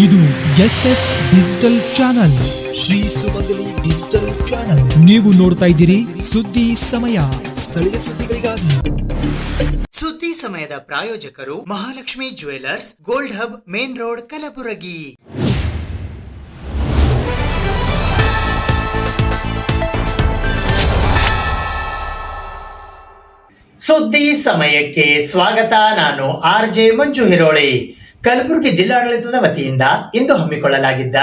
ಇದು SS digital channel, Shri ಸುಮಂಗಲಿ digital channel. ನೀವು ನೋಡ್ತಾ ಇದ್ದೀರಿ ಸುದ್ದಿ ಸಮಯ, ಸ್ಥಳೀಯ ಸುದ್ದಿಗಳಿಗಾಗಿ. ಸುದ್ದಿ ಸಮಯದ ಪ್ರಾಯೋಜಕರು Mahalakshmi jewellers, gold hub, main road, Kalaburagi. ಸುದ್ದಿ ಸಮಯಕ್ಕೆ ಸ್ವಾಗತ. ನಾನು RJ ಮಂಜು ಹಿರೋಳಿ. ಕಲಬುರಗಿ ಜಿಲ್ಲಾಡಳಿತದ ವತಿಯಿಂದ ಇಂದು ಹಮ್ಮಿಕೊಳ್ಳಲಾಗಿದ್ದ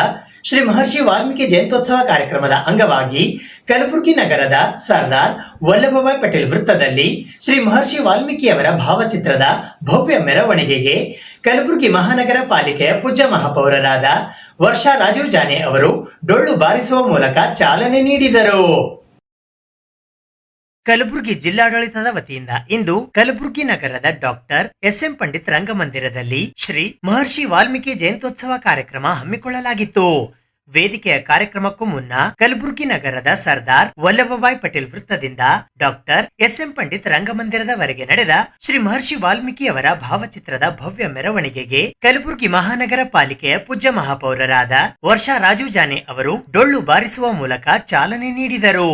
ಶ್ರೀ ಮಹರ್ಷಿ ವಾಲ್ಮೀಕಿ ಜಯಂತ್ಯೋತ್ಸವ ಕಾರ್ಯಕ್ರಮದ ಅಂಗವಾಗಿ ಕಲಬುರಗಿ ನಗರದ ಸರ್ದಾರ್ ವಲ್ಲಭಭಾಯ್ ಪಟೇಲ್ ವೃತ್ತದಲ್ಲಿ ಶ್ರೀ ಮಹರ್ಷಿ ವಾಲ್ಮೀಕಿಯವರ ಭಾವಚಿತ್ರದ ಭವ್ಯ ಮೆರವಣಿಗೆಗೆ ಕಲಬುರಗಿ ಮಹಾನಗರ ಪಾಲಿಕೆಯ ಪೂಜ್ಯ ಮಹಾಪೌರರಾದ ವರ್ಷಾ ರಾಜೀವ್ ಜಾನೆ ಅವರು ಡೊಳ್ಳು ಬಾರಿಸುವ ಮೂಲಕ ಚಾಲನೆ ನೀಡಿದರು. ಕಲಬುರಗಿ ಜಿಲ್ಲಾಡಳಿತದ ವತಿಯಿಂದ ಇಂದು ಕಲಬುರಗಿ ನಗರದ ಡಾಕ್ಟರ್ SM ಪಂಡಿತ್ ರಂಗಮಂದಿರದಲ್ಲಿ ಶ್ರೀ ಮಹರ್ಷಿ ವಾಲ್ಮೀಕಿ ಜಯಂತ್ಯೋತ್ಸವ ಕಾರ್ಯಕ್ರಮ ಹಮ್ಮಿಕೊಳ್ಳಲಾಗಿತ್ತು. ವೇದಿಕೆಯ ಕಾರ್ಯಕ್ರಮಕ್ಕೂ ಮುನ್ನ ಕಲಬುರಗಿ ನಗರದ ಸರ್ದಾರ್ ವಲ್ಲಭಭಾಯ್ ಪಟೇಲ್ ವೃತ್ತದಿಂದ ಡಾಕ್ಟರ್ SM ಪಂಡಿತ್ ರಂಗಮಂದಿರದವರೆಗೆ ನಡೆದ ಶ್ರೀ ಮಹರ್ಷಿ ವಾಲ್ಮೀಕಿಯವರ ಭಾವಚಿತ್ರದ ಭವ್ಯ ಮೆರವಣಿಗೆಗೆ ಕಲಬುರಗಿ ಮಹಾನಗರ ಪಾಲಿಕೆಯ ಪೂಜ್ಯ ಮಹಾಪೌರರಾದ ವರ್ಷಾ ರಾಜೀವ್ ಜಾನೆ ಅವರು ಡೊಳ್ಳು ಬಾರಿಸುವ ಮೂಲಕ ಚಾಲನೆ ನೀಡಿದರು.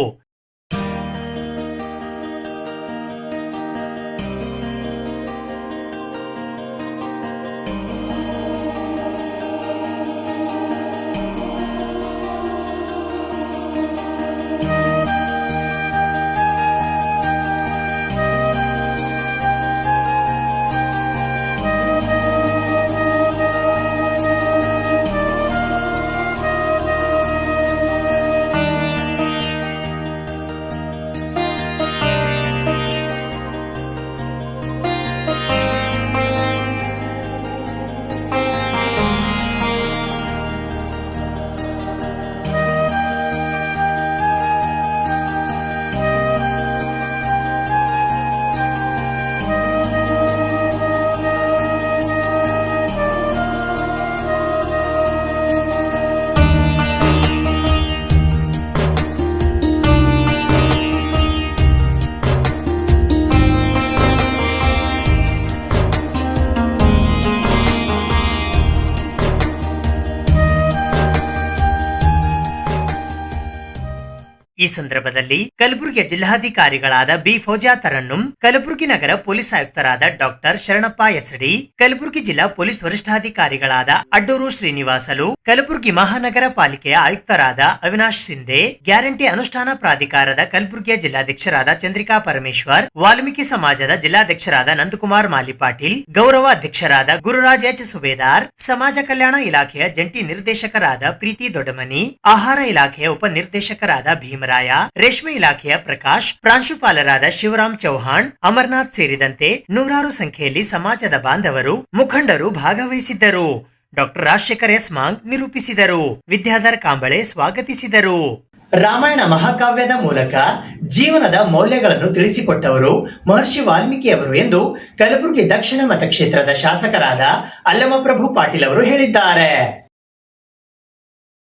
ಈ ಸಂದರ್ಭದಲ್ಲಿ ಕಲಬುರಗಿಯ ಜಿಲ್ಲಾಧಿಕಾರಿಗಳಾದ ಬಿ ಫೌಜಿಯಾ ತರನ್ನುಮ್, ಕಲಬುರಗಿ ನಗರ ಪೊಲೀಸ್ ಆಯುಕ್ತರಾದ ಡಾಕ್ಟರ್ ಶರಣಪ್ಪ ಎಸಡಿ, ಕಲಬುರಗಿ ಜಿಲ್ಲಾ ಪೊಲೀಸ್ ವರಿಷ್ಠಾಧಿಕಾರಿಗಳಾದ ಅಡ್ಡೂರು ಶ್ರೀನಿವಾಸಲು, ಕಲಬುರಗಿ ಮಹಾನಗರ ಪಾಲಿಕೆಯ ಆಯುಕ್ತರಾದ ಅವಿನಾಶ್ ಸಿಂಧೆ, ಗ್ಯಾರಂಟಿ ಅನುಷ್ಠಾನ ಪ್ರಾಧಿಕಾರದ ಕಲಬುರಗಿಯ ಜಿಲ್ಲಾಧ್ಯಕ್ಷರಾದ ಚಂದ್ರಿಕಾ ಪರಮೇಶ್ವರ್, ವಾಲ್ಮೀಕಿ ಸಮಾಜದ ಜಿಲ್ಲಾಧ್ಯಕ್ಷರಾದ ನಂದಕುಮಾರ್ ಮಾಲಿ ಪಾಟೀಲ್, ಗೌರವ ಅಧ್ಯಕ್ಷರಾದ ಗುರುರಾಜ್ H ಸುಬೇದಾರ್, ಸಮಾಜ ಕಲ್ಯಾಣ ಇಲಾಖೆಯ ಜಂಟಿ ನಿರ್ದೇಶಕರಾದ ಪ್ರೀತಿ ದೊಡ್ಡಮನಿ, ಆಹಾರ ಇಲಾಖೆಯ ಉಪ ನಿರ್ದೇಶಕರಾದ ಭೀಮರಾಯ, ರೇಷ್ಮೆ ಇಲಾಖೆಯ ಪ್ರಕಾಶ್, ಪ್ರಾಂಶುಪಾಲರಾದ ಶಿವರಾಮ್ ಚೌಹಾಣ್, ಅಮರ್ನಾಥ್ ಸೇರಿದಂತೆ ನೂರಾರು ಸಂಖ್ಯೆಯಲ್ಲಿ ಸಮಾಜದ ಬಾಂಧವರು, ಮುಖಂಡರು ಭಾಗವಹಿಸಿದ್ದರು. ಡಾಕ್ಟರ್ ರಾಜಶೇಖರ್ S ಮಾಂಗ್ ನಿರೂಪಿಸಿದರು. ವಿದ್ಯಾಧರ್ ಕಾಂಬಳೆ ಸ್ವಾಗತಿಸಿದರು. ರಾಮಾಯಣ ಮಹಾಕಾವ್ಯದ ಮೂಲಕ ಜೀವನದ ಮೌಲ್ಯಗಳನ್ನು ತಿಳಿಸಿಕೊಟ್ಟವರು ಮಹರ್ಷಿ ವಾಲ್ಮೀಕಿಯವರು ಎಂದು ಕಲಬುರಗಿ ದಕ್ಷಿಣ ಮತಕ್ಷೇತ್ರದ ಶಾಸಕರಾದ ಅಲ್ಲಮಪ್ರಭು ಪಾಟೀಲ್ ಅವರು ಹೇಳಿದ್ದಾರೆ.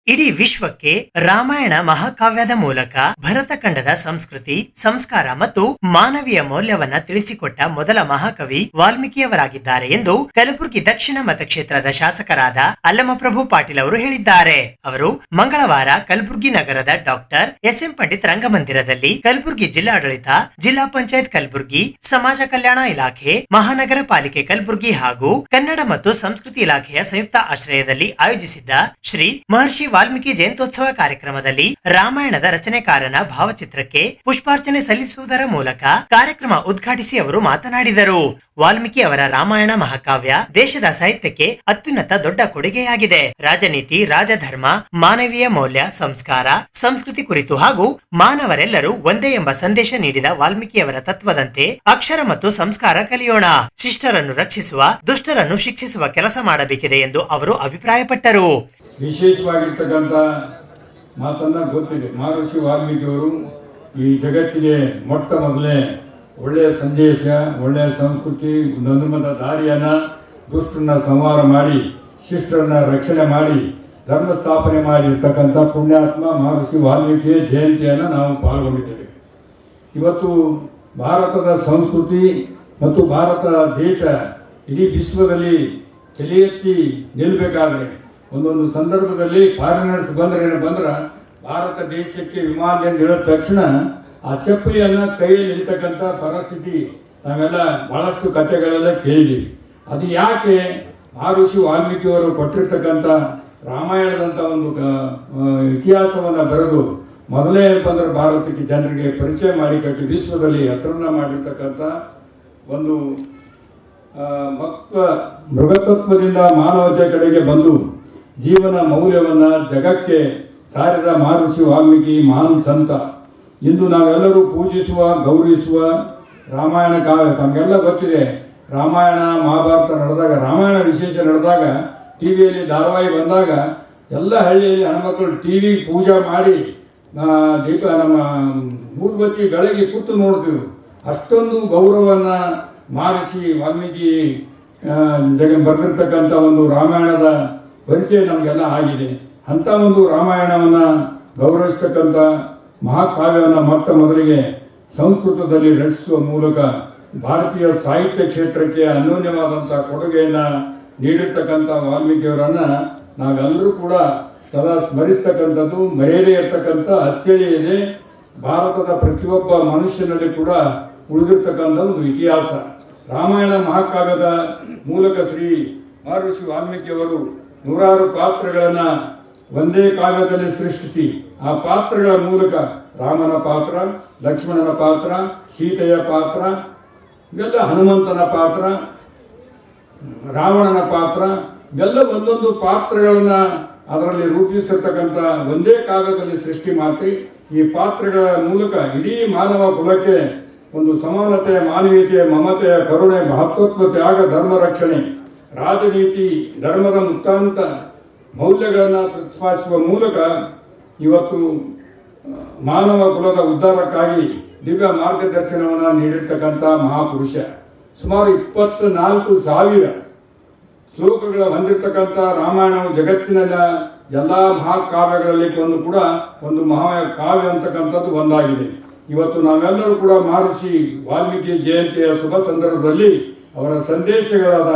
ಇಡೀ ವಿಶ್ವಕ್ಕೆ ರಾಮಾಯಣ ಮಹಾಕಾವ್ಯದ ಮೂಲಕ ಭರತಖಂಡದ ಸಂಸ್ಕೃತಿ, ಸಂಸ್ಕಾರ ಮತ್ತು ಮಾನವೀಯ ಮೌಲ್ಯವನ್ನ ತಿಳಿಸಿಕೊಟ್ಟ ಮೊದಲ ಮಹಾಕವಿ ವಾಲ್ಮೀಕಿಯವರಾಗಿದ್ದಾರೆ ಎಂದು ಕಲಬುರಗಿ ದಕ್ಷಿಣ ಮತಕ್ಷೇತ್ರದ ಶಾಸಕರಾದ ಅಲ್ಲಮಪ್ರಭು ಪಾಟೀಲ್ ಅವರು ಹೇಳಿದ್ದಾರೆ. ಅವರು ಮಂಗಳವಾರ ಕಲಬುರಗಿ ನಗರದ ಡಾಕ್ಟರ್ SM ಪಂಡಿತ್ ರಂಗಮಂದಿರದಲ್ಲಿ ಕಲಬುರಗಿ ಜಿಲ್ಲಾಡಳಿತ, ಜಿಲ್ಲಾ ಪಂಚಾಯತ್ ಕಲಬುರಗಿ, ಸಮಾಜ ಕಲ್ಯಾಣ ಇಲಾಖೆ, ಮಹಾನಗರ ಪಾಲಿಕೆ ಕಲಬುರಗಿ ಹಾಗೂ ಕನ್ನಡ ಮತ್ತು ಸಂಸ್ಕೃತಿ ಇಲಾಖೆಯ ಸಂಯುಕ್ತ ಆಶ್ರಯದಲ್ಲಿ ಆಯೋಜಿಸಿದ್ದ ಶ್ರೀ ಮಹರ್ಷಿ ವಾಲ್ಮೀಕಿ ಜಯಂತ್ಯೋತ್ಸವ ಕಾರ್ಯಕ್ರಮದಲ್ಲಿ ರಾಮಾಯಣದ ರಚನೆಕಾರನ ಭಾವಚಿತ್ರಕ್ಕೆ ಪುಷ್ಪಾರ್ಚನೆ ಸಲ್ಲಿಸುವುದರ ಮೂಲಕ ಕಾರ್ಯಕ್ರಮ ಉದ್ಘಾಟಿಸಿ ಅವರು ಮಾತನಾಡಿದರು. ವಾಲ್ಮೀಕಿ ಅವರ ರಾಮಾಯಣ ಮಹಾಕಾವ್ಯ ದೇಶದ ಸಾಹಿತ್ಯಕ್ಕೆ ಅತ್ಯುನ್ನತ ದೊಡ್ಡ ಕೊಡುಗೆಯಾಗಿದೆ. ರಾಜನೀತಿ, ರಾಜಧರ್ಮ, ಮಾನವೀಯ ಮೌಲ್ಯ, ಸಂಸ್ಕಾರ, ಸಂಸ್ಕೃತಿ ಕುರಿತು ಹಾಗೂ ಮಾನವರೆಲ್ಲರೂ ಒಂದೇ ಎಂಬ ಸಂದೇಶ ನೀಡಿದ ವಾಲ್ಮೀಕಿಯವರ ತತ್ವದಂತೆ ಅಕ್ಷರ ಮತ್ತು ಸಂಸ್ಕಾರ ಕಲಿಯೋಣ, ಶಿಷ್ಟರನ್ನು ರಕ್ಷಿಸುವ, ದುಷ್ಟರನ್ನು ಶಿಕ್ಷಿಸುವ ಕೆಲಸ ಮಾಡಬೇಕಿದೆ ಎಂದು ಅವರು ಅಭಿಪ್ರಾಯಪಟ್ಟರು. ವಿಶೇಷವಾಗಿರ್ತಕ್ಕಂಥ ಮಾತನ್ನು ಗೊತ್ತಿದೆ. ಮಹರ್ಷಿ ವಾಲ್ಮೀಕಿಯವರು ಈ ಜಗತ್ತಿಗೆ ಮೊಟ್ಟ ಮೊದಲೇ ಒಳ್ಳೆಯ ಸಂದೇಶ, ಒಳ್ಳೆಯ ಸಂಸ್ಕೃತಿ, ಧರ್ಮದ ದಾರಿಯನ್ನು, ದುಷ್ಟರನ್ನ ಸಂಹಾರ ಮಾಡಿ ಶಿಷ್ಟರನ್ನ ರಕ್ಷಣೆ ಮಾಡಿ ಧರ್ಮ ಸ್ಥಾಪನೆ ಮಾಡಿರ್ತಕ್ಕಂಥ ಪುಣ್ಯಾತ್ಮ ಮಹರ್ಷಿ ವಾಲ್ಮೀಕಿ ಜಯಂತಿಯನ್ನು ನಾವು ಪಾಲ್ಗೊಂಡಿದ್ದೇವೆ. ಇವತ್ತು ಭಾರತದ ಸಂಸ್ಕೃತಿ ಮತ್ತು ಭಾರತ ದೇಶ ಇಡೀ ವಿಶ್ವದಲ್ಲಿ ತಲೆ ಎತ್ತಿ ನಿಲ್ಲಬೇಕಾದ್ರೆ ಒಂದೊಂದು ಸಂದರ್ಭದಲ್ಲಿ ಫಾರಿನರ್ಸ್ ಬಂದ್ರೆ ಭಾರತ ದೇಶಕ್ಕೆ ವಿಮಾನದಿಂದ ಇಳಿದ ತಕ್ಷಣ ಆ ಚಪ್ಪಲಿಯನ್ನು ಕೈಯಲ್ಲಿ ಹಿಡಿತಕ್ಕಂಥ ಪರಿಸ್ಥಿತಿ ನಾವೆಲ್ಲ ಬಹಳಷ್ಟು ಕಥೆಗಳೆಲ್ಲ ಕೇಳಿದ್ದೀವಿ. ಅದು ಯಾಕೆ ಮಹರ್ಷಿ ವಾಲ್ಮೀಕಿಯವರು ಕೊಟ್ಟಿರ್ತಕ್ಕಂಥ ರಾಮಾಯಣದಂಥ ಒಂದು ಇತಿಹಾಸವನ್ನು ಬರೆದು ಮೊದಲೇ ಏನಪ್ಪಂದ್ರೆ ಭಾರತಕ್ಕೆ ಜನರಿಗೆ ಪರಿಚಯ ಮಾಡಿಕೊಟ್ಟು ವಿಶ್ವದಲ್ಲಿ ಹೆಸರನ್ನ ಮಾಡಿರ್ತಕ್ಕಂಥ ಒಂದು ಮೃಗತತ್ವದಿಂದ ಮಾನವತೆ ಕಡೆಗೆ ಬಂದು ಜೀವನ ಮೌಲ್ಯವನ್ನು ಜಗಕ್ಕೆ ಸಾರಿದ ಮಹರ್ಷಿ ವಾಲ್ಮೀಕಿ ಮಹಾನ್ ಸಂತ. ಇಂದು ನಾವೆಲ್ಲರೂ ಪೂಜಿಸುವ ಗೌರವಿಸುವ ರಾಮಾಯಣ ಕಾವ್ಯ ತಮಗೆಲ್ಲ ಗೊತ್ತಿದೆ. ರಾಮಾಯಣ ಮಹಾಭಾರತ ನಡೆದಾಗ, ರಾಮಾಯಣ ವಿಶೇಷ ನಡೆದಾಗ, ಟಿ ವಿಯಲ್ಲಿ ಧಾರಾವಾಹಿ ಬಂದಾಗ ಎಲ್ಲ ಹಳ್ಳಿಯಲ್ಲಿ ಹೆಣ್ಮಕ್ಳು ಟಿ ವಿ ಪೂಜೆ ಮಾಡಿ ದೀಪ ನಮ್ಮ ಮೂರ್ಬತ್ತಿ ಬೆಳಗ್ಗೆ ಕೂತು ನೋಡ್ತಿದ್ರು. ಅಷ್ಟೊಂದು ಗೌರವವನ್ನು ಮಹರ್ಷಿ ವಾಲ್ಮೀಕಿ ಬರೆದಿರ್ತಕ್ಕಂಥ ಒಂದು ರಾಮಾಯಣದ ಪರಿಚಯ ನಮಗೆಲ್ಲ ಆಗಿದೆ. ಅಂಥ ಒಂದು ರಾಮಾಯಣವನ್ನು ಗೌರವಿಸ್ತಕ್ಕಂಥ ಮಹಾಕಾವ್ಯವನ್ನು ಮೊದಲಿಗೆ ಸಂಸ್ಕೃತದಲ್ಲಿ ರಚಿಸುವ ಮೂಲಕ ಭಾರತೀಯ ಸಾಹಿತ್ಯ ಕ್ಷೇತ್ರಕ್ಕೆ ಅನ್ಯೋನ್ಯವಾದಂಥ ಕೊಡುಗೆಯನ್ನು ನೀಡಿರ್ತಕ್ಕಂಥ ವಾಲ್ಮೀಕಿಯವರನ್ನು ನಾವೆಲ್ಲರೂ ಕೂಡ ಸದಾ ಸ್ಮರಿಸ್ತಕ್ಕಂಥದ್ದು, ಮರೆಯದೇ ಇರ್ತಕ್ಕಂಥ ಅಚ್ಚರಿ ಇದೆ. ಭಾರತದ ಪ್ರತಿಯೊಬ್ಬ ಮನುಷ್ಯನಲ್ಲಿ ಕೂಡ ಉಳಿದಿರ್ತಕ್ಕಂಥ ಒಂದು ಇತಿಹಾಸ. ರಾಮಾಯಣ ಮಹಾಕಾವ್ಯದ ಮೂಲಕ ಶ್ರೀ ಮಹರ್ಷಿ ವಾಲ್ಮೀಕಿಯವರು ನೂರಾರು ಪಾತ್ರಗಳನ್ನು ಒಂದೇ ಕಾವ್ಯದಲ್ಲಿ ಸೃಷ್ಟಿಸಿ ಆ ಪಾತ್ರಗಳ ಮೂಲಕ ರಾಮನ ಪಾತ್ರ, ಲಕ್ಷ್ಮಣನ ಪಾತ್ರ, ಸೀತೆಯ ಪಾತ್ರ, ಇವೆಲ್ಲ ಹನುಮಂತನ ಪಾತ್ರ, ರಾವಣನ ಪಾತ್ರ, ಇವೆಲ್ಲ ಒಂದೊಂದು ಪಾತ್ರಗಳನ್ನು ಅದರಲ್ಲಿ ರೂಪಿಸಿರ್ತಕ್ಕಂಥ ಒಂದೇ ಕಾವ್ಯದಲ್ಲಿ ಸೃಷ್ಟಿ ಮಾಡಿ ಈ ಪಾತ್ರಗಳ ಮೂಲಕ ಇಡೀ ಮಾನವ ಕುಲಕ್ಕೆ ಒಂದು ಸಮಾನತೆ, ಮಾನವೀಯತೆ, ಮಮತೆ, ಕರುಣೆ, ಮಹತ್ವತ್ವ, ತ್ಯಾಗ, ಧರ್ಮ ರಕ್ಷಣೆ, ರಾಜನೀತಿ, ಧರ್ಮದ ಮುಕ್ತಾಂತ ಮೌಲ್ಯಗಳನ್ನು ಪ್ರತಿಪಾದಿಸುವ ಮೂಲಕ ಇವತ್ತು ಮಾನವ ಕುಲದ ಉದ್ಧಾರಕ್ಕಾಗಿ ದಿವ್ಯ ಮಾರ್ಗದರ್ಶನವನ್ನು ನೀಡಿರ್ತಕ್ಕಂಥ ಮಹಾಪುರುಷ. ಸುಮಾರು 24,000 ಶ್ಲೋಕಗಳ ಹೊಂದಿರತಕ್ಕಂಥ ರಾಮಾಯಣವು ಜಗತ್ತಿನ ಎಲ್ಲ ಮಹಾಕಾವ್ಯಗಳಲ್ಲಿ ಒಂದು ಮಹಾಕಾವ್ಯ ಅಂತಕ್ಕಂಥದ್ದು ಒಂದಾಗಿದೆ. ಇವತ್ತು ನಾವೆಲ್ಲರೂ ಕೂಡ ಮಹರ್ಷಿ ವಾಲ್ಮೀಕಿ ಜಯಂತಿಯ ಶುಭ ಸಂದರ್ಭದಲ್ಲಿ ಅವರ ಸಂದೇಶಗಳಾದ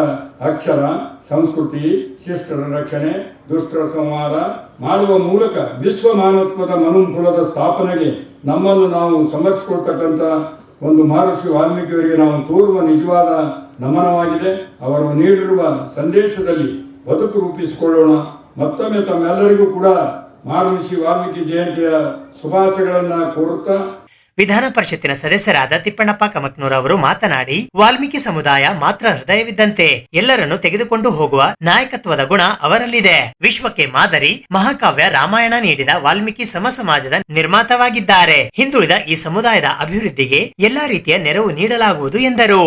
ಅಕ್ಷರ, ಸಂಸ್ಕೃತಿ, ಶಿಷ್ಟರ ರಕ್ಷಣೆ, ದುಷ್ಟರ ಸಂಹಾರ ಮಾಡುವ ಮೂಲಕ ವಿಶ್ವ ಮಾನವತ್ವದ ಮನುಕುಲದ ಸ್ಥಾಪನೆಗೆ ನಮ್ಮನ್ನು ನಾವು ಸಮರ್ಪಿಸಿಕೊಳ್ತಕ್ಕಂಥ ಒಂದು ಮಹರ್ಷಿ ವಾಲ್ಮೀಕಿಯವರಿಗೆ ನಾವು ತೋರುವ ನಿಜವಾದ ನಮನವಾಗಿದೆ. ಅವರು ನೀಡಿರುವ ಸಂದೇಶದಲ್ಲಿ ಬದುಕು ರೂಪಿಸಿಕೊಳ್ಳೋಣ. ಮತ್ತೊಮ್ಮೆ ತಮ್ಮೆಲ್ಲರಿಗೂ ಕೂಡ ಮಹರ್ಷಿ ವಾಲ್ಮೀಕಿ ಜಯಂತಿಯ ಶುಭಾಶಯಗಳನ್ನು ಕೋರುತ್ತಾ ವಿಧಾನ ಪರಿಷತ್ತಿನ ಸದಸ್ಯರಾದ ತಿಪ್ಪಣ್ಣಪ್ಪ ಕಮಕ್ನೂರ್ ಅವರು ಮಾತನಾಡಿ, ವಾಲ್ಮೀಕಿ ಸಮುದಾಯ ಮಾತ್ರ ಹೃದಯವಿದ್ದಂತೆ ಎಲ್ಲರನ್ನು ತೆಗೆದುಕೊಂಡು ಹೋಗುವ ನಾಯಕತ್ವದ ಗುಣ ಅವರಲ್ಲಿದೆ. ವಿಶ್ವಕ್ಕೆ ಮಾದರಿ ಮಹಾಕಾವ್ಯ ರಾಮಾಯಣ ನೀಡಿದ ವಾಲ್ಮೀಕಿ ಸಮಾಜದ ನಿರ್ಮಾತವಾಗಿದ್ದಾರೆ. ಹಿಂದುಳಿದ ಈ ಸಮುದಾಯದ ಅಭಿವೃದ್ಧಿಗೆ ಎಲ್ಲಾ ರೀತಿಯ ನೆರವು ನೀಡಲಾಗುವುದು ಎಂದರು.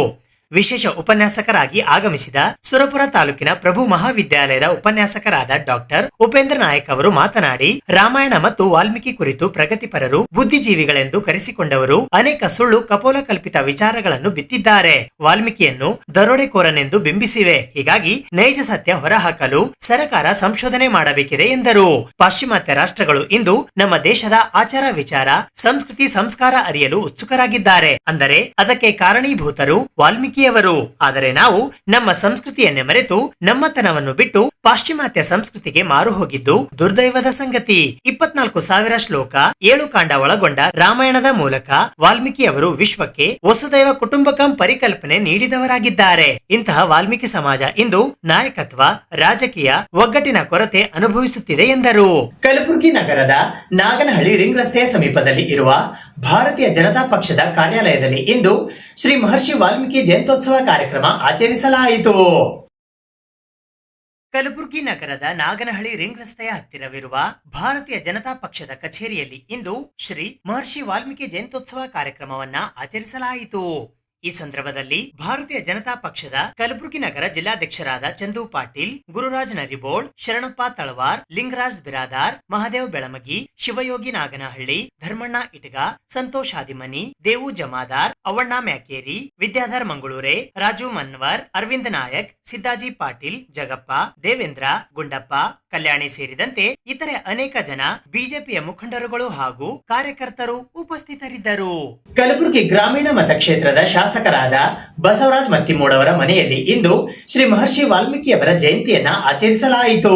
ವಿಶೇಷ ಉಪನ್ಯಾಸಕರಾಗಿ ಆಗಮಿಸಿದ ಸುರಪುರ ತಾಲೂಕಿನ ಪ್ರಭು ಮಹಾವಿದ್ಯಾಲಯದ ಉಪನ್ಯಾಸಕರಾದ ಡಾಕ್ಟರ್ ಉಪೇಂದ್ರ ನಾಯಕ್ ಅವರು ಮಾತನಾಡಿ, ರಾಮಾಯಣ ಮತ್ತು ವಾಲ್ಮೀಕಿ ಕುರಿತು ಪ್ರಗತಿಪರರು, ಬುದ್ಧಿಜೀವಿಗಳೆಂದು ಕರೆಸಿಕೊಂಡವರು ಅನೇಕ ಸುಳ್ಳು ಕಪೋಲ ಕಲ್ಪಿತ ವಿಚಾರಗಳನ್ನು ಬಿತ್ತಿದ್ದಾರೆ. ವಾಲ್ಮೀಕಿಯನ್ನು ದರೋಡೆಕೋರನೆಂದು ಬಿಂಬಿಸಿವೆ. ಹೀಗಾಗಿ ನೈಜ ಸತ್ಯ ಹೊರಹಾಕಲು ಸರ್ಕಾರ ಸಂಶೋಧನೆ ಮಾಡಬೇಕಿದೆ ಎಂದರು. ಪಾಶ್ಚಿಮಾತ್ಯ ರಾಷ್ಟ್ರಗಳು ಇಂದು ನಮ್ಮ ದೇಶದ ಆಚಾರ ವಿಚಾರ, ಸಂಸ್ಕೃತಿ, ಸಂಸ್ಕಾರ ಅರಿಯಲು ಉತ್ಸುಕರಾಗಿದ್ದಾರೆ. ಅಂದರೆ ಅದಕ್ಕೆ ಕಾರಣೀಭೂತರು ವಾಲ್ಮೀಕಿ. ಆದರೆ ನಾವು ನಮ್ಮ ಸಂಸ್ಕೃತಿಯನ್ನೇ ಮರೆತು ನಮ್ಮತನವನ್ನು ಬಿಟ್ಟು ಪಾಶ್ಚಿಮಾತ್ಯ ಸಂಸ್ಕೃತಿಗೆ ಮಾರು ಹೋಗಿದ್ದು ದುರ್ದೈವದ ಸಂಗತಿ. 24,000 ಶ್ಲೋಕ, 7 ಕಾಂಡ ಒಳಗೊಂಡ ರಾಮಾಯಣದ ಮೂಲಕ ವಾಲ್ಮೀಕಿಯವರು ವಿಶ್ವಕ್ಕೆ ವಸುದೈವ ಕುಟುಂಬಕಂ ಪರಿಕಲ್ಪನೆ ನೀಡಿದವರಾಗಿದ್ದಾರೆ. ಇಂತಹ ವಾಲ್ಮೀಕಿ ಸಮಾಜ ಇಂದು ನಾಯಕತ್ವ, ರಾಜಕೀಯ ಒಗ್ಗಟ್ಟಿನ ಕೊರತೆ ಅನುಭವಿಸುತ್ತಿದೆ ಎಂದರು. ಕಲಬುರಗಿ ನಗರದ ನಾಗನಹಳ್ಳಿ ರಿಂಗ್ ರಸ್ತೆಯ ಸಮೀಪದಲ್ಲಿ ಇರುವ ಭಾರತೀಯ ಜನತಾ ಪಕ್ಷದ ಕಾರ್ಯಾಲಯದಲ್ಲಿ ಇಂದು ಶ್ರೀ ಮಹರ್ಷಿ ವಾಲ್ಮೀಕಿ ಜಯಂತ್ಯೋತ್ಸವ ಕಾರ್ಯಕ್ರಮ ಆಚರಿಸಲಾಯಿತು. ಕಲಬುರಗಿ ನಗರದ ನಾಗನಹಳ್ಳಿ ರಿಂಗ್ ರಸ್ತೆಯ ಹತ್ತಿರವಿರುವ ಭಾರತೀಯ ಜನತಾ ಪಕ್ಷದ ಕಚೇರಿಯಲ್ಲಿ ಇಂದು ಶ್ರೀ ಮಹರ್ಷಿ ವಾಲ್ಮೀಕಿ ಜಯಂತ್ಯೋತ್ಸವ ಕಾರ್ಯಕ್ರಮವನ್ನ ಆಚರಿಸಲಾಯಿತು. ಈ ಸಂದರ್ಭದಲ್ಲಿ ಭಾರತೀಯ ಜನತಾ ಪಕ್ಷದ ಕಲಬುರಗಿ ನಗರ ಜಿಲ್ಲಾಧ್ಯಕ್ಷರಾದ ಚಂದು ಪಾಟೀಲ್, ಗುರುರಾಜ್ ನರಿಬೋಳ್, ಶರಣಪ್ಪ ತಳವಾರ್, ಲಿಂಗರಾಜ್ ಬಿರಾದಾರ್, ಮಹದೇವ್ ಬೆಳಮಗಿ, ಶಿವಯೋಗಿ ನಾಗನಹಳ್ಳಿ, ಧರ್ಮಣ್ಣ ಇಟಗ, ಸಂತೋಷ್ ಹಾದಿಮನಿ, ದೇವು ಜಮಾದಾರ್, ಅವಣ್ಣ ಮ್ಯಾಕೇರಿ, ವಿದ್ಯಾಧರ್ ಮಂಗಳೂರೆ, ರಾಜು ಮನ್ವರ್, ಅರವಿಂದ್ ನಾಯಕ್, ಸಿದ್ದಾಜಿ ಪಾಟೀಲ್, ಜಗಪ್ಪ, ದೇವೇಂದ್ರ, ಗುಂಡಪ್ಪ, ಕಲ್ಯಾಣಿ ಸೇರಿದಂತೆ ಇತರೆ ಅನೇಕ ಜನ ಬಿಜೆಪಿಯ ಮುಖಂಡರುಗಳು ಹಾಗೂ ಕಾರ್ಯಕರ್ತರು ಉಪಸ್ಥಿತರಿದ್ದರು. ಕಲಬುರಗಿ ಗ್ರಾಮೀಣ ಮತಕ್ಷೇತ್ರದ ಶಾಸಕರಾದ ಬಸವರಾಜ್ ಮತ್ತಿಮೂಡ್ ಅವರ ಮನೆಯಲ್ಲಿ ಇಂದು ಶ್ರೀ ಮಹರ್ಷಿ ವಾಲ್ಮೀಕಿಯವರ ಜಯಂತಿಯನ್ನ ಆಚರಿಸಲಾಯಿತು.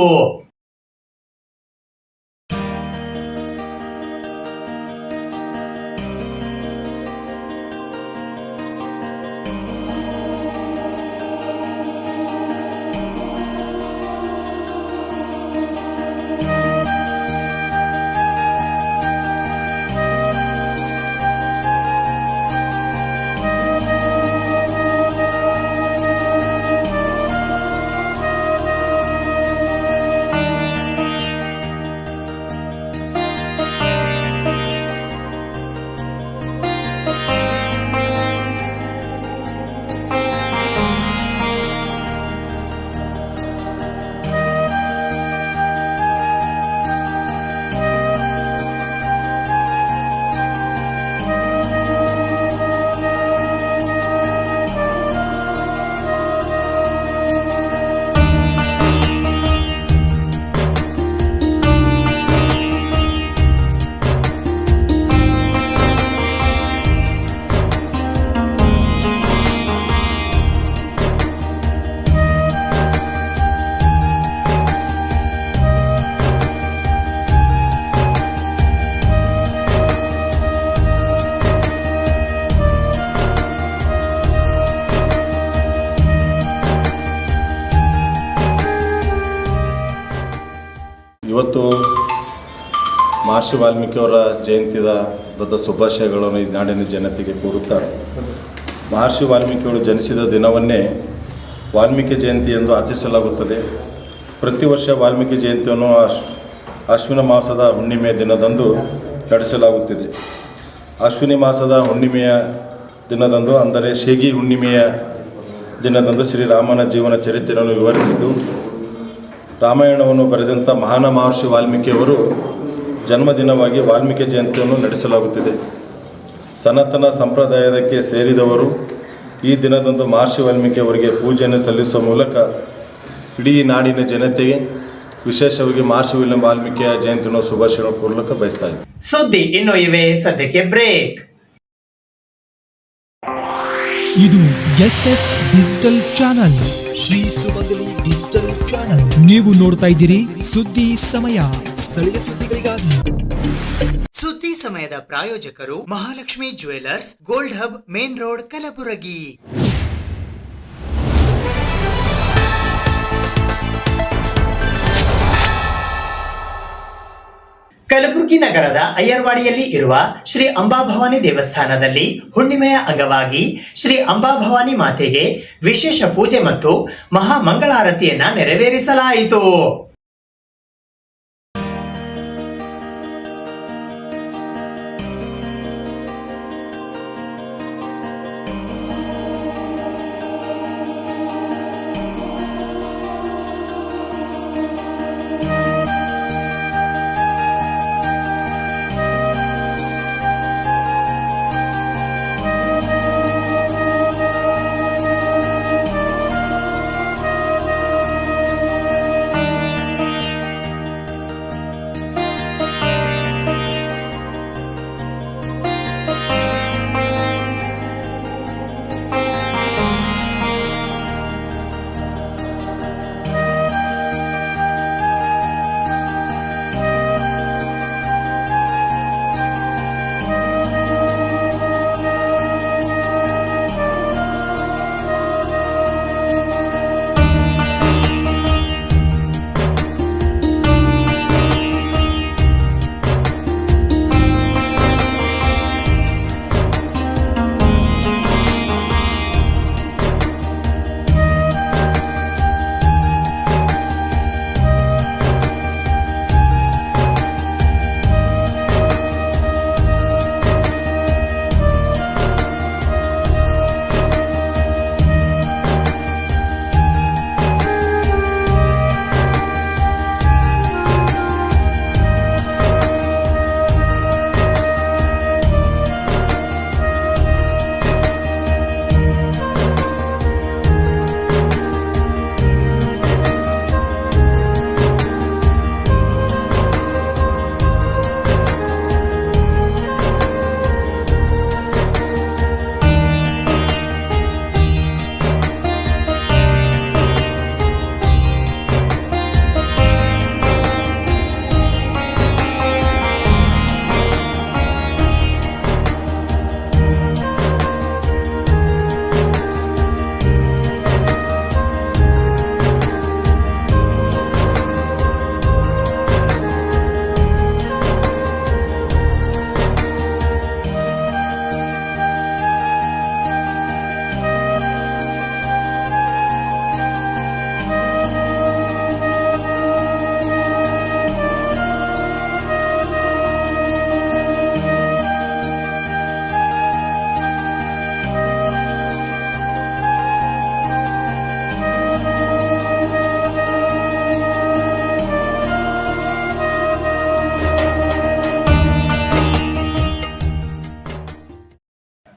ಇವತ್ತು ಮಹರ್ಷಿ ವಾಲ್ಮೀಕಿಯವರ ಜಯಂತಿಯ ದೊಡ್ಡ ಶುಭಾಶಯಗಳನ್ನು ಈ ನಾಡಿನ ಜನತೆಗೆ ಕೋರುತ್ತಾರೆ. ಮಹರ್ಷಿ ವಾಲ್ಮೀಕಿಯವರು ಜನಿಸಿದ ದಿನವನ್ನೇ ವಾಲ್ಮೀಕಿ ಜಯಂತಿ ಎಂದು ಆಚರಿಸಲಾಗುತ್ತದೆ. ಪ್ರತಿ ವರ್ಷ ವಾಲ್ಮೀಕಿ ಜಯಂತಿಯನ್ನು ಅಶ್ವಿನ ಮಾಸದ ಹುಣ್ಣಿಮೆಯ ದಿನದಂದು ನಡೆಸಲಾಗುತ್ತಿದೆ. ಅಶ್ವಿನಿ ಮಾಸದ ಹುಣ್ಣಿಮೆಯ ದಿನದಂದು ಅಂದರೆ ಶೇಗಿ ಹುಣ್ಣಿಮೆಯ ದಿನದಂದು ಶ್ರೀರಾಮನ ಜೀವನ ಚರಿತ್ರೆಯನ್ನು ವಿವರಿಸಿದ್ದು, ರಾಮಾಯಣವನ್ನು ಬರೆದಂಥ ಮಹಾನ ಮಹರ್ಷಿ ವಾಲ್ಮೀಕಿಯವರು ಜನ್ಮದಿನವಾಗಿ ವಾಲ್ಮೀಕಿ ಜಯಂತಿಯನ್ನು ನಡೆಸಲಾಗುತ್ತಿದೆ. ಸನಾತನ ಸಂಪ್ರದಾಯಕ್ಕೆ ಸೇರಿದವರು ಈ ದಿನದಂದು ಮಹರ್ಷಿ ವಾಲ್ಮೀಕಿ ಅವರಿಗೆ ಪೂಜೆಯನ್ನು ಸಲ್ಲಿಸುವ ಮೂಲಕ ಇಡೀ ನಾಡಿನ ಜನತೆಗೆ, ವಿಶೇಷವಾಗಿ ಮಹರ್ಷಿ ವಾಲ್ಮೀಕಿಯ ಜಯಂತಿಯನ್ನು ಶುಭಾಶಯ ಕೋರಲಿಕ್ಕೆ ಬಯಸ್ತಾ ಇದ್ದಾರೆ. ಸುದ್ದಿ ಇನ್ನೂ ಇವೆ, ಸದ್ಯಕ್ಕೆ ಬ್ರೇಕ್. ಇದು SS ಡಿಜಿಟಲ್ ಚಾನಲ್, ಶ್ರೀ ಸುಮಂಗಲಿ ಡಿಜಿಟಲ್ ಚಾನಲ್. ನೀವು ನೋಡ್ತಾ ಇದ್ದೀರಿ ಸುದ್ದಿ ಸಮಯ, ಸ್ಥಳೀಯ ಸುದ್ದಿಗಳಿಗಾಗಿ. ಸುದ್ದಿ ಸಮಯದ ಪ್ರಾಯೋಜಕರು Mahalakshmi jewellers, gold hub, main road, Kalaburagi. Kalaburagi ನಗರದ ಅಯ್ಯರ್ವಾಡಿಯಲ್ಲಿ ಇರುವ ಶ್ರೀ ಅಂಬಾಭವಾನಿ ದೇವಸ್ಥಾನದಲ್ಲಿ ಹುಣ್ಣಿಮೆಯ ಅಂಗವಾಗಿ ಶ್ರೀ ಅಂಬಾಭವಾನಿ ಮಾತೆಗೆ ವಿಶೇಷ ಪೂಜೆ ಮತ್ತು ಮಹಾ ಮಂಗಳಾರತಿಯನ್ನ ನೆರವೇರಿಸಲಾಯಿತು.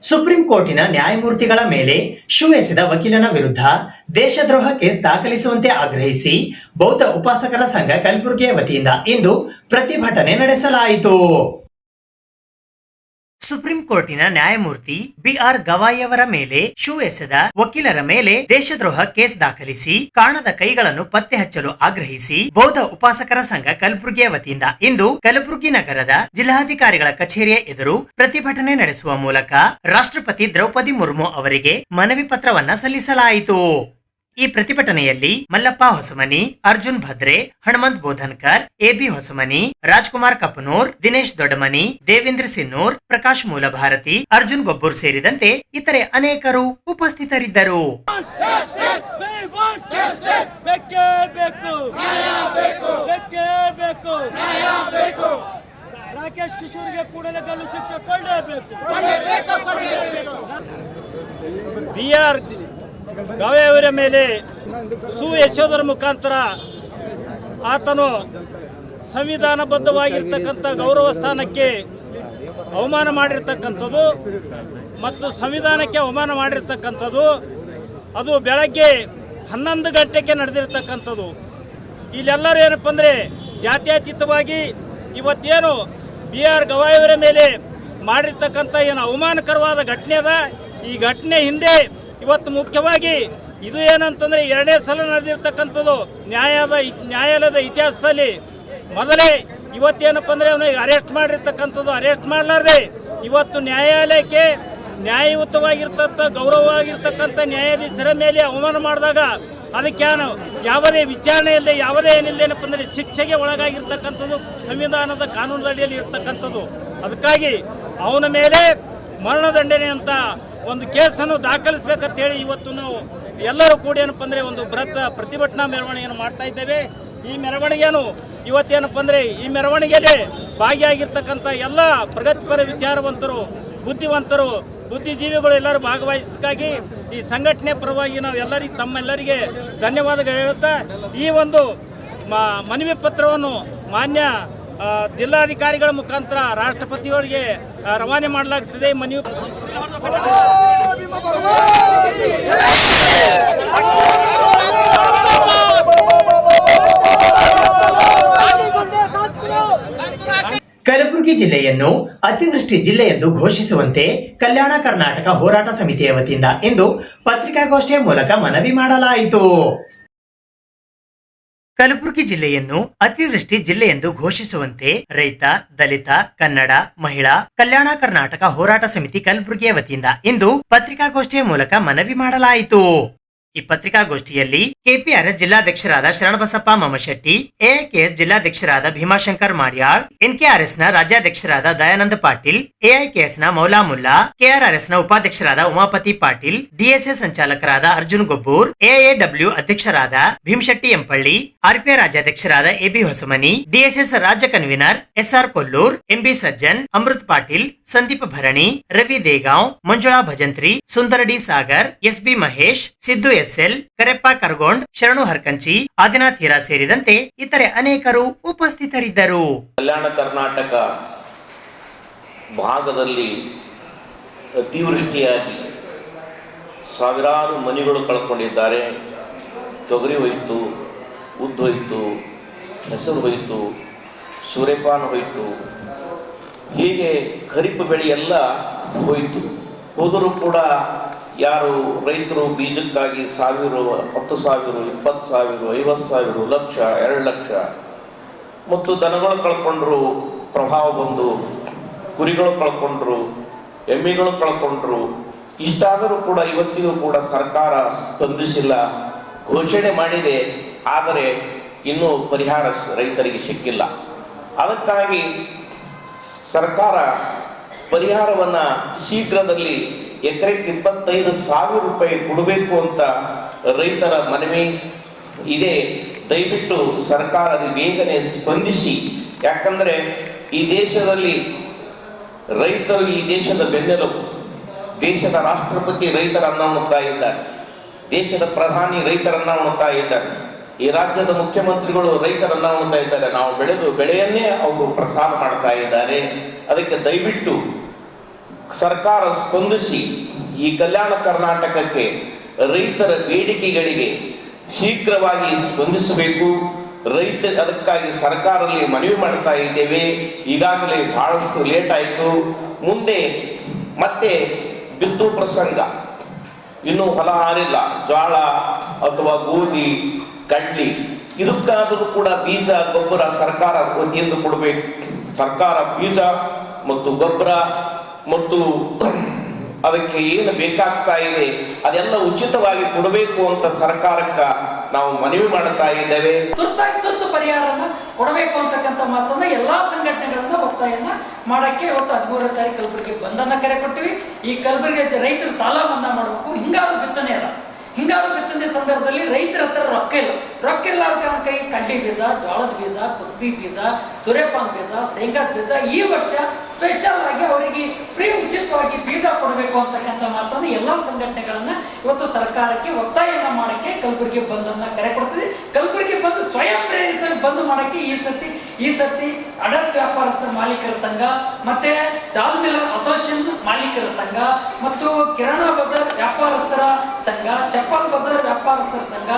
ಸುಪ್ರೀಂ ಕೋರ್ಟಿನ ನ್ಯಾಯಮೂರ್ತಿಗಳ ಮೇಲೆ ಶೂ ಎಸೆದ ವಕೀಲನ ವಿರುದ್ಧ ದೇಶದ್ರೋಹ ಕೇಸ್ ದಾಖಲಿಸುವಂತೆ ಆಗ್ರಹಿಸಿ ಬೌದ್ಧ ಉಪಾಸಕರ ಸಂಘ ಕಲಬುರಗಿಯ ವತಿಯಿಂದ ಇಂದು ಪ್ರತಿಭಟನೆ ನಡೆಸಲಾಯಿತು. ಸುಪ್ರೀಂ ಕೋರ್ಟಿನ ನ್ಯಾಯಮೂರ್ತಿ BR ಗವಾಯಿಯವರ ಮೇಲೆ ಶೂ ಎಸೆದ ವಕೀಲರ ಮೇಲೆ ದೇಶದ್ರೋಹ ಕೇಸ್ ದಾಖಲಿಸಿ ಕಾಣದ ಕೈಗಳನ್ನು ಪತ್ತೆ ಹಚ್ಚಲು ಆಗ್ರಹಿಸಿ ಬೌದ್ಧ ಉಪಾಸಕರ ಸಂಘ ಕಲಬುರಗಿಯ ವತಿಯಿಂದ ಇಂದು ಕಲಬುರಗಿ ನಗರದ ಜಿಲ್ಲಾಧಿಕಾರಿಗಳ ಕಚೇರಿಯ ಎದುರು ಪ್ರತಿಭಟನೆ ನಡೆಸುವ ಮೂಲಕ ರಾಷ್ಟ್ರಪತಿ ದ್ರೌಪದಿ ಮುರ್ಮು ಅವರಿಗೆ ಮನವಿ ಪತ್ರವನ್ನ ಸಲ್ಲಿಸಲಾಯಿತು. ಈ ಪ್ರತಿಭಟನೆಯಲ್ಲಿ ಮಲ್ಲಪ್ಪ ಹೊಸಮನಿ, ಅರ್ಜುನ್ ಭದ್ರೆ, ಹನುಮಂತ್ ಬೋಧನ್ಕರ್, ಎಬಿ ಹೊಸಮನಿ, ರಾಜ್ಕುಮಾರ್ ಕಪನೂರ್, ದಿನೇಶ್ ದೊಡ್ಡಮನಿ, ದೇವೇಂದ್ರ ಸಿನ್ನೂರ್, ಪ್ರಕಾಶ್ ಮೂಲಭಾರತಿ, ಅರ್ಜುನ್ ಗೊಬ್ಬೂರ್ ಸೇರಿದಂತೆ ಇತರೆ ಅನೇಕರು ಉಪಸ್ಥಿತರಿದ್ದರು. ರಾಕೇಶ್ ಕಿಶೋರ್ಗೆ ಕೂಡಲೇ ಗಲ್ಲು ಶಿಕ್ಷೆ ಕೊಡಲೇಬೇಕು. BR ಗವಾಯಿ ಅವರ ಮೇಲೆ ಸುಯಶೋಧರ ಮುಖಾಂತರ ಆತನು ಸಂವಿಧಾನಬದ್ಧವಾಗಿರ್ತಕ್ಕಂಥ ಗೌರವ ಸ್ಥಾನಕ್ಕೆ ಅವಮಾನ ಮಾಡಿರ್ತಕ್ಕಂಥದ್ದು ಮತ್ತು ಸಂವಿಧಾನಕ್ಕೆ ಅವಮಾನ ಮಾಡಿರ್ತಕ್ಕಂಥದ್ದು ಅದು ಬೆಳಗ್ಗೆ 11 ಗಂಟೆಗೆ ನಡೆದಿರ್ತಕ್ಕಂಥದ್ದು. ಇಲ್ಲೆಲ್ಲರೂ ಏನಪ್ಪ ಅಂದರೆ ಜಾತ್ಯತೀತವಾಗಿ ಇವತ್ತೇನು BR ಗವಾಯಿ ಅವರ ಮೇಲೆ ಮಾಡಿರ್ತಕ್ಕಂಥ ಏನು ಅವಮಾನಕರವಾದ ಘಟನೆ ಅದ, ಈ ಘಟನೆ ಹಿಂದೆ ಇವತ್ತು ಮುಖ್ಯವಾಗಿ ಇದು ಏನಂತಂದರೆ 2ನೇ ಸಲ ನಡೆದಿರ್ತಕ್ಕಂಥದ್ದು ನ್ಯಾಯಾಲಯದ ಇತಿಹಾಸದಲ್ಲಿ. ಮೊದಲೇ ಇವತ್ತೇನಪ್ಪ ಅಂದರೆ ಅವನಿಗೆ ಅರೆಸ್ಟ್ ಮಾಡಿರ್ತಕ್ಕಂಥದ್ದು, ಅರೆಸ್ಟ್ ಮಾಡಲಾರ್ದೆ ಇವತ್ತು ನ್ಯಾಯಾಲಯಕ್ಕೆ ನ್ಯಾಯಯುತವಾಗಿರ್ತಕ್ಕ ಗೌರವವಾಗಿರ್ತಕ್ಕಂಥ ನ್ಯಾಯಾಧೀಶರ ಮೇಲೆ ಅವಮಾನ ಮಾಡಿದಾಗ ಅದಕ್ಕೆ ಯಾವುದೇ ವಿಚಾರಣೆ ಇಲ್ಲದೆ ಯಾವುದೇ ಏನಿಲ್ಲದೇನಪ್ಪ ಅಂದರೆ ಶಿಕ್ಷೆಗೆ ಒಳಗಾಗಿರ್ತಕ್ಕಂಥದ್ದು ಸಂವಿಧಾನದ ಕಾನೂನು ಅಡಿಯಲ್ಲಿ ಇರ್ತಕ್ಕಂಥದ್ದು. ಅದಕ್ಕಾಗಿ ಅವನ ಮೇಲೆ ಮರಣದಂಡನೆ ಅಂತ ಒಂದು ಕೇಸನ್ನು ದಾಖಲಿಸಬೇಕಂತೇಳಿ ಇವತ್ತು ನಾವು ಎಲ್ಲರೂ ಕೂಡ ಏನಪ್ಪ ಅಂದರೆ ಒಂದು ಬೃಹತ್ ಪ್ರತಿಭಟನಾ ಮೆರವಣಿಗೆಯನ್ನು ಮಾಡ್ತಾ ಇದ್ದೇವೆ. ಈ ಮೆರವಣಿಗೆಯನ್ನು ಇವತ್ತೇನಪ್ಪ ಅಂದರೆ ಈ ಮೆರವಣಿಗೆಯಲ್ಲಿ ಭಾಗಿಯಾಗಿರ್ತಕ್ಕಂಥ ಎಲ್ಲ ಪ್ರಗತಿಪರ ವಿಚಾರವಂತರು, ಬುದ್ಧಿವಂತರು, ಬುದ್ಧಿಜೀವಿಗಳು ಎಲ್ಲರೂ ಭಾಗವಹಿಸೋದಕ್ಕಾಗಿ ಈ ಸಂಘಟನೆ ಪರವಾಗಿ ನಾವು ತಮ್ಮೆಲ್ಲರಿಗೆ ಧನ್ಯವಾದಗಳು ಹೇಳುತ್ತಾ ಈ ಒಂದು ಮನವಿ ಪತ್ರವನ್ನು ಮಾನ್ಯ ಜಿಲ್ಲಾಧಿಕಾರಿಗಳ ಮುಖಾಂತರ ರಾಷ್ಟ್ರಪತಿಯವರಿಗೆ ರವಾನೆ ಮಾಡಲಾಗುತ್ತದೆ. ಮನವಿ ಕಲಬುರಗಿ ಜಿಲ್ಲೆಯನ್ನು ಅತಿವೃಷ್ಟಿ ಜಿಲ್ಲೆ ಎಂದು ಘೋಷಿಸುವಂತೆ ಕಲ್ಯಾಣ ಕರ್ನಾಟಕ ಹೋರಾಟ ಸಮಿತಿಯ ವತಿಯಿಂದ ಇಂದು ಪತ್ರಿಕಾಗೋಷ್ಠಿಯ ಮೂಲಕ ಮನವಿ ಮಾಡಲಾಯಿತು. ಕಲಬುರಗಿ ಜಿಲ್ಲೆಯನ್ನು ಅತಿವೃಷ್ಟಿ ಜಿಲ್ಲೆ ಎಂದು ಘೋಷಿಸುವಂತೆ ರೈತ, ದಲಿತ, ಕನ್ನಡ, ಮಹಿಳಾ ಕಲ್ಯಾಣ ಕರ್ನಾಟಕ ಹೋರಾಟ ಸಮಿತಿ ಕಲಬುರಗಿಯ ವತಿಯಿಂದ ಇಂದು ಪತ್ರಿಕಾಗೋಷ್ಠಿಯ ಮೂಲಕ ಮನವಿ ಮಾಡಲಾಯಿತು. ಈ ಪತ್ರಿಕಾಗೋಷ್ಠಿಯಲ್ಲಿ ಕೆಪಿಆರ್ಎಸ್ ಜಿಲ್ಲಾಧ್ಯಕ್ಷರಾದ ಶರಣಬಸಪ್ಪ ಮಮಶೆಟ್ಟಿ, ಎಐಕೆಎಸ್ ಜಿಲ್ಲಾಧ್ಯಕ್ಷರಾದ ಭೀಮಾಶಂಕರ್ ಮಾಡ್ಯಾಳ್, ಎನ್ಕೆಆರ್ಎಸ್ ನ ರಾಜ್ಯಾಧ್ಯಕ್ಷರಾದ ದಯಾನಂದ ಪಾಟೀಲ್, ಎಐಕೆಎಸ್ ನ ಮೌಲಾ ಮುಲ್ಲಾ, ಕೆಆರ್ಆರ್ಎಸ್ ನ ಉಪಾಧ್ಯಕ್ಷರಾದ ಉಮಾಪತಿ ಪಾಟೀಲ್, ಡಿಎಸ್ಎಸ್ ಸಂಚಾಲಕರಾದ ಅರ್ಜುನ್ ಗೊಬ್ಬೂರ್, ಎಐಎಡಬ್ಲ್ಯೂ ಅಧ್ಯಕ್ಷರಾದ ಭೀಮಶೆಟ್ಟಿ ಎಂಪಳ್ಳಿ, ಆರ್ಪಿಐ ರಾಜ್ಯಾಧ್ಯಕ್ಷರಾದ ಎಬಿ ಹೊಸಮನಿ, ಡಿಎಸ್ಎಸ್ ರಾಜ್ಯ convener SR Kollur, MB Sajjan, Amrit Patil, Sandeep Bharani, Ravi Degaon, Manjula Bhajantri, Sundara D Sagar, SB Mahesh, Siddu SL, Kareppa Karagond, Sharanu Harkanchi, Adinath Heera ಸೇರಿದಂತೆ ಇತರೆ ಅನೇಕರು ಉಪಸ್ಥಿತರಿದ್ದರು. ಕಲ್ಯಾಣ ಕರ್ನಾಟಕ ಭಾಗದಲ್ಲಿ ಅತಿವೃಷ್ಟಿಯಾಗಿ ಸಾವಿರಾರು ಮನೆಗಳು ಕಳ್ಕೊಂಡಿದ್ದಾರೆ. ತೊಗರಿ ಹೋಯಿತು, ಉದ್ದು ಹೋಯಿತು, ಹೆಸರು ಹೋಯಿತು, ಸೂರ್ಯಪಾನ ಹೋಯಿತು, ಹೀಗೆ ಖರೀಫ್ ಬೆಳೆ ಎಲ್ಲ ಹೋಯಿತು. ಹೋದರೂ ಕೂಡ ಯಾರು ರೈತರು ಬೀಜಕ್ಕಾಗಿ 1000, 10,000, 20,000, 50,000, ಲಕ್ಷ, 2 ಲಕ್ಷ ಮತ್ತು ದನಗಳು ಕಳ್ಕೊಂಡ್ರು, ಪ್ರಭಾವ ಬಂದು ಕುರಿಗಳು ಕಳ್ಕೊಂಡ್ರು, ಎಮ್ಮೆಗಳು ಕಳ್ಕೊಂಡ್ರು. ಇಷ್ಟಾದರೂ ಕೂಡ ಇವತ್ತಿಗೂ ಕೂಡ ಸರ್ಕಾರ ಸ್ಪಂದಿಸಿಲ್ಲ. ಘೋಷಣೆ ಮಾಡಿದೆ, ಆದರೆ ಇನ್ನೂ ಪರಿಹಾರ ರೈತರಿಗೆ ಸಿಕ್ಕಿಲ್ಲ. ಅದಕ್ಕಾಗಿ ಸರ್ಕಾರ ಪರಿಹಾರವನ್ನ ಶೀಘ್ರದಲ್ಲಿ ಎಕರೆಗೆ 25,000 ರೂಪಾಯಿ ಕೊಡಬೇಕು ಅಂತ ರೈತರ ಮನವಿ ಇದೆ. ದಯವಿಟ್ಟು ಸರ್ಕಾರ ಬೇಗನೆ ಸ್ಪಂದಿಸಿ. ಯಾಕಂದ್ರೆ ಈ ದೇಶದಲ್ಲಿ ರೈತರು ಈ ದೇಶದ ಬೆನ್ನೆಲುಬು. ದೇಶದ ರಾಷ್ಟ್ರಪತಿ ರೈತರನ್ನ ಉಣ್ತಾ ಇದ್ದಾರೆ, ದೇಶದ ಪ್ರಧಾನಿ ರೈತರನ್ನ ಉಣ್ತಾ ಇದ್ದಾರೆ, ಈ ರಾಜ್ಯದ ಮುಖ್ಯಮಂತ್ರಿಗಳು ರೈತರನ್ನ ಉಣ್ತಾ ಇದ್ದಾರೆ. ನಾವು ಬೆಳೆದು ಬೆಳೆಯನ್ನೇ ಅವರು ಪ್ರಸಾರ ಮಾಡ್ತಾ ಇದ್ದಾರೆ. ಅದಕ್ಕೆ ದಯವಿಟ್ಟು ಸರ್ಕಾರ ಸ್ಪಂದಿಸಿ ಈ ಕಲ್ಯಾಣ ಕರ್ನಾಟಕಕ್ಕೆ ರೈತರ ಬೇಡಿಕೆಗಳಿಗೆ ಶೀಘ್ರವಾಗಿ ಸ್ಪಂದಿಸಬೇಕು. ಅದಕ್ಕಾಗಿ ಸರ್ಕಾರದಲ್ಲಿ ಮನವಿ ಮಾಡ್ತಾ ಇದ್ದೇವೆ. ಈಗಾಗಲೇ ಬಹಳಷ್ಟು ಲೇಟ್ ಆಯಿತು. ಮುಂದೆ ಮತ್ತೆ ಬಿತ್ತು ಪ್ರಸಂಗ ಇನ್ನೂ ಹೊಲ ಹಾರಿಲ್ಲ, ಜೋಳ ಅಥವಾ ಗೋಧಿ, ಕಡ್ಲಿ, ಇದಕ್ಕಾದರೂ ಕೂಡ ಬೀಜ ಗೊಬ್ಬರ ಸರ್ಕಾರ ವತಿಯಿಂದ ಕೊಡಬೇಕು. ಸರ್ಕಾರ ಬೀಜ ಮತ್ತು ಗೊಬ್ಬರ ಮತ್ತು ಅದಕ್ಕೆ ಏನು ಬೇಕಾಗ್ತಾ ಇದೆ ಅದೆಲ್ಲ ಉಚಿತವಾಗಿ ಕೊಡಬೇಕು ಅಂತ ಸರ್ಕಾರಕ್ಕೆ ನಾವು ಮನವಿ ಮಾಡ್ತಾ ಇದ್ದೇವೆ. ತುರ್ತು ಪರಿಹಾರನ ಕೊಡಬೇಕು ಅಂತಕ್ಕಂಥ ಮಾತನ್ನ ಎಲ್ಲಾ ಸಂಘಟನೆಗಳನ್ನ ಒತ್ತಾಯನ್ನ ಮಾಡಕ್ಕೆ ಇವತ್ತು 13ನೇ ತಾರೀಕು ಕಲಬುರಗಿ ಬಂದನ್ನ ಕರೆ ಕೊಟ್ಟಿವಿ. ಈ ಕಲಬುರಗಿ ರೈತರು ಸಾಲ ಮನ್ನಾ ಮಾಡಬೇಕು. ಹಿಂಗಾರು ಬಿತ್ತನೆ ಅಲ್ಲ, ಹಿಂಗಾರು ಬಿತ್ತನೆ ಸಂದರ್ಭದಲ್ಲಿ ರೈತರ ಹತ್ರ ರೊಕ್ಕ ಇಲ್ಲ ಕಾರಣಕ್ಕೆ ಕಡ್ಲಿ ಬೀಜ, ಜೋಳದ ಬೀಜ, ಕುಸುಬಿ ಬೀಜ, ಸೂರ್ಯಪಾನ ಬೀಜ, ಶೇಂಗಾ ಬೀಜ ಈ ವರ್ಷ ಸ್ಪೆಷಲ್ ಆಗಿ ಅವರಿಗೆ ಫ್ರೀ ಉಚಿತವಾಗಿ ಬೀಜ ಕೊಡಬೇಕು ಅಂತಕ್ಕಂಥ ಮಾತನ್ನು ಎಲ್ಲಾ ಸಂಘಟನೆಗಳನ್ನ ಇವತ್ತು ಸರ್ಕಾರಕ್ಕೆ ಒತ್ತಾಯನ ಮಾಡಕ್ಕೆ ಕಲಬುರಗಿ ಬಂದನ್ನ ಕರೆ ಕೊಡ್ತೀವಿ. ಕಲಬುರಗಿ ಬಂದು ಸ್ವಯಂ ಪ್ರೇರಿತವಾಗಿ ಬಂದು ಮಾಡಕ್ಕೆ ಈ ಸರ್ತಿ ಅಡತ್ ವ್ಯಾಪಾರಸ್ಥರ ಮಾಲೀಕರ ಸಂಘ, ಮತ್ತೆ ದಾಲ್ ಮಿಲ್ಲರ್ ಅಸೋಸಿಯೇಷನ್ ಮಾಲೀಕರ ಸಂಘ ಮತ್ತು ಕಿರಾಣಾ ಬಜಾರ್ ವ್ಯಾಪಾರಸ್ಥರ ಸಂಘ, ಚಪ್ಪಲ್ ಬಜಾರ್ ವ್ಯಾಪಾರಸ್ಥರ ಸಂಘ,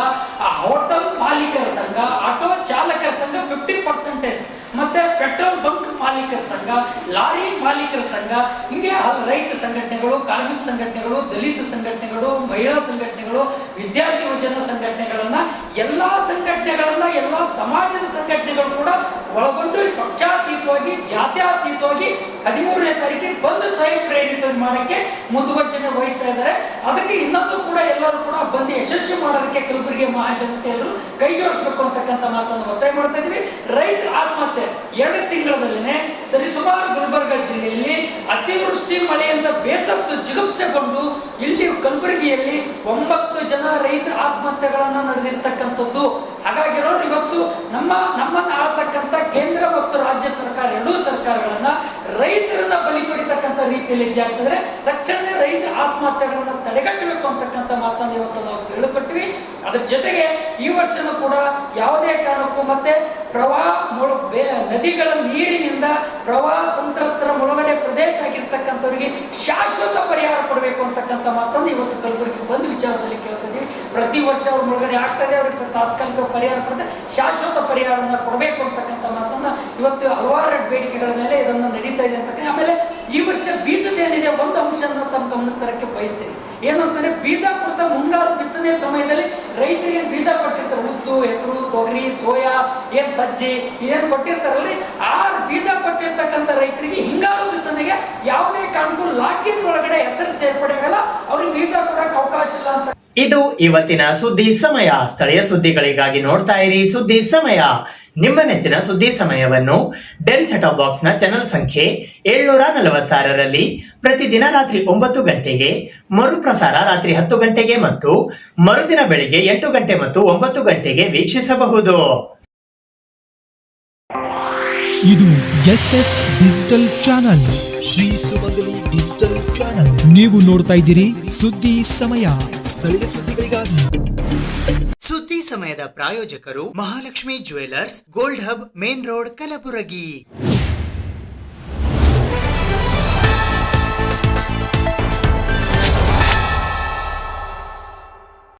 ಹೋಟೆಲ್ ಮಾಲೀಕರ ಸಂಘ, ಆಟೋ ಚಾಲಕರ ಸಂಘ 50%, ಮತ್ತೆ ಪೆಟ್ರೋಲ್ ಬಂಕ್ ಮಾಲೀಕರ ಸಂಘ, ಲಾರಿ ಮಾಲೀಕರ ಸಂಘ, ಹಿಂಗೆ ರೈತ ಸಂಘಟನೆಗಳು, ಕಾರ್ಮಿಕ ಸಂಘಟನೆಗಳು, ದಲಿತ ಸಂಘಟನೆಗಳು, ಮಹಿಳಾ ಸಂಘಟನೆಗಳು, ವಿದ್ಯಾರ್ಥಿ ಯುವಜನ ಸಂಘಟನೆಗಳನ್ನ ಎಲ್ಲಾ ಸಮಾಜದ ಸಂಘಟನೆಗಳು ಕೂಡ ಒಳಗೊಂಡು ಪಕ್ಷಾತೀತವಾಗಿ ಜಾತ್ಯಾತೀತವಾಗಿ 13ನೇ ತಾರೀಕಿಗೆ ಬಂದು ಸ್ವಯಂ ಪ್ರೇರಿತ ಮಾಡಕ್ಕೆ ಮುತುವರ್ಜನೆ ವಹಿಸ್ತಾ ಇದ್ದಾರೆ. ಅದಕ್ಕೆ ಇನ್ನೊಂದು ಕೂಡ ಎಲ್ಲರೂ ಕೂಡ ಬಂದು ಯಶಸ್ವಿ ಮಾಡೋದಕ್ಕೆ ಕಲಬುರಗಿ ಮಹಾಜನತೆ ಎಲ್ಲರೂ ಕೈ ಜೋಡಿಸಬೇಕು ಅಂತಕ್ಕಂಥ ಮಾತನ್ನು ಒತ್ತಾಯ ಮಾಡ್ತಾ ಇದ್ವಿ. ರೈತರ ಆತ್ಮಹತ್ಯೆ 2 ತಿಂಗಳಲ್ಲೇ ಸರಿಸುಮಾರು ಗುಲ್ಬರ್ಗ ಜಿಲ್ಲೆಯಲ್ಲಿ ಅತಿವೃಷ್ಟಿ ಮಳೆಯಿಂದ ಬೇಸತ್ತು ಜಿಗುಪ್ಸೆಗೊಂಡು ಇಲ್ಲಿ ಕಲಬುರಗಿಯಲ್ಲಿ 9 ಜನ ರೈತರ ಆತ್ಮಹತ್ಯೆಗಳನ್ನ ನಡೆದಿರ್ತಕ್ಕಂಥದ್ದು. ಹಾಗಾಗಿರೋರು ಇವತ್ತು ನಮ್ಮನ್ನ ಆಳ್ತಕ್ಕಂಥ ಕೇಂದ್ರ ಮತ್ತು ರಾಜ್ಯ ಸರ್ಕಾರ ಎರಡೂ ಸರ್ಕಾರಗಳನ್ನ ರೈತರನ್ನ ಬಲಿ ಪಡಿತಕ್ಕಂಥ ರೀತಿಯಲ್ಲಿ ಹೆಜ್ಜೆ ಆಗ್ತದೆ. ತಕ್ಷಣ ರೈತರ ಆತ್ಮಹತ್ಯೆಗಳನ್ನ ತಡೆಗಟ್ಟಬೇಕು ಅಂತಕ್ಕಂಥ ಮಾತನ್ನು ಇವತ್ತು ನಾವು ಹೇಳಿಕೊಟ್ಟಿವಿ. ಅದ್ರ ಜೊತೆಗೆ ಈ ವರ್ಷನೂ ಕೂಡ ಯಾವುದೇ ಕಾರಣಕ್ಕೂ ಮತ್ತೆ ಪ್ರವಾಹ ನದಿಗಳ ನೀರಿನಿಂದ ಪ್ರವಾಹ ಸಂತ್ರಸ್ತರ ಮುಳುಗಡೆ ಪ್ರದೇಶ ಆಗಿರ್ತಕ್ಕಂಥವರಿಗೆ ಶಾಶ್ವತ ಪರಿಹಾರ ಕೊಡಬೇಕು ಅಂತಕ್ಕಂಥ ಮಾತನ್ನು ಇವತ್ತು ಕಲಬುರಗಿ ಬಂದು ವಿಚಾರದಲ್ಲಿ ಕೇಳ್ತಿದ್ದೀವಿ. ಪ್ರತಿ ವರ್ಷ ಅವ್ರು ಮುಳುಗಡೆ ಆಗ್ತದೆ, ಅವ್ರಿಗೆ ತಾತ್ಕಾಲಿಕ ಪರಿಹಾರ ಕೊಡದೆ ಶಾಶ್ವತ ಪರಿಹಾರನ ಕೊಡಬೇಕು ಅಂತಕ್ಕಂಥ ಮಾತನ್ನ ಇವತ್ತು ಹಲವಾರು ಬೇಡಿಕೆಗಳ ಮೇಲೆ ಇದನ್ನು ನಡೀತಾ ಇದೆ ಅಂತ. ಆಮೇಲೆ ಈ ವರ್ಷ ಬೀಜದೇನಿದೆ ಒಂದು ಅಂಶವನ್ನು ತಮ್ಮ ಗಮನಕ್ಕೆ ತರಕ್ಕೆ ಬಯಸ್ತೀನಿ. ಏನಂತಂದ್ರೆ ಬೀಜ ಕೊಡ್ತಾ ಮುಂಗಾರು ಬಿತ್ತನೆ ಸಮಯದಲ್ಲಿ ರೈತರಿಗೆ ಬೀಜ ಕೊಟ್ಟಿರ್ತಾರೆ, ಉದ್ದು, ಹೆಸರು, ತೊಗರಿ, ಸೋಯಾ, ಏನ್ ಸಜ್ಜಿ ಏನ್ ಕೊಟ್ಟಿರ್ತಾರಲ್ರಿ, ಆ ಬೀಜ ಕೊಟ್ಟಿರ್ತಕ್ಕಂಥ ರೈತರಿಗೆ ಹಿಂಗಾರು ಬಿತ್ತನೆಗೆ ಯಾವುದೇ ಕಾರಣಕ್ಕೂ ಲಾಕಿನ್ ಒಳಗಡೆ ಹೆಸರು ಸೇರ್ಪಡೆ ಆಗಲ್ಲ, ಅವ್ರಿಗೆ ಬೀಜ ಕೊಡಕ್ಕೆ ಅವಕಾಶ ಇಲ್ಲ ಅಂತ. ಇದು ಇವತ್ತಿನ ಸುದ್ದಿ ಸಮಯ. ಸ್ಥಳೀಯ ಸುದ್ದಿಗಳಿಗಾಗಿ ನೋಡ್ತಾ ಇರಿ ಸುದ್ದಿ ಸಮಯ. ನಿಮ್ಮ ನೆಚ್ಚಿನ ಸುದ್ದಿ ಸಮಯವನ್ನು ಡೆನ್ ಸೆಟಾಪ್ ಬಾಕ್ಸ್ ನ ಚಾನೆಲ್ ಸಂಖ್ಯೆ 746ರಲ್ಲಿ ಪ್ರತಿದಿನ ರಾತ್ರಿ 9 ಗಂಟೆಗೆ, ಮರುಪ್ರಸಾರ ರಾತ್ರಿ 10 ಗಂಟೆಗೆ ಮತ್ತು ಮರುದಿನ ಬೆಳಿಗ್ಗೆ 8 ಗಂಟೆ ಮತ್ತು 9 ಗಂಟೆಗೆ ವೀಕ್ಷಿಸಬಹುದು. ಇದು SS ಡಿಜಿಟಲ್ ಚಾನಲ್, ಶ್ರೀ ಸುಮಂಗಲಿ ಡಿಜಿಟಲ್ ಚಾನಲ್. ನೀವು ನೋಡ್ತಾ ಇದ್ದೀರಿ ಸುದ್ದಿ ಸಮಯ, ಸ್ಥಳೀಯ ಸುದ್ದಿಗಳಿಗಾಗಿ. ಸುದ್ದಿ ಸಮಯದ ಪ್ರಾಯೋಜಕರು Mahalakshmi jewellers, gold hub, main road, Kalaburagi.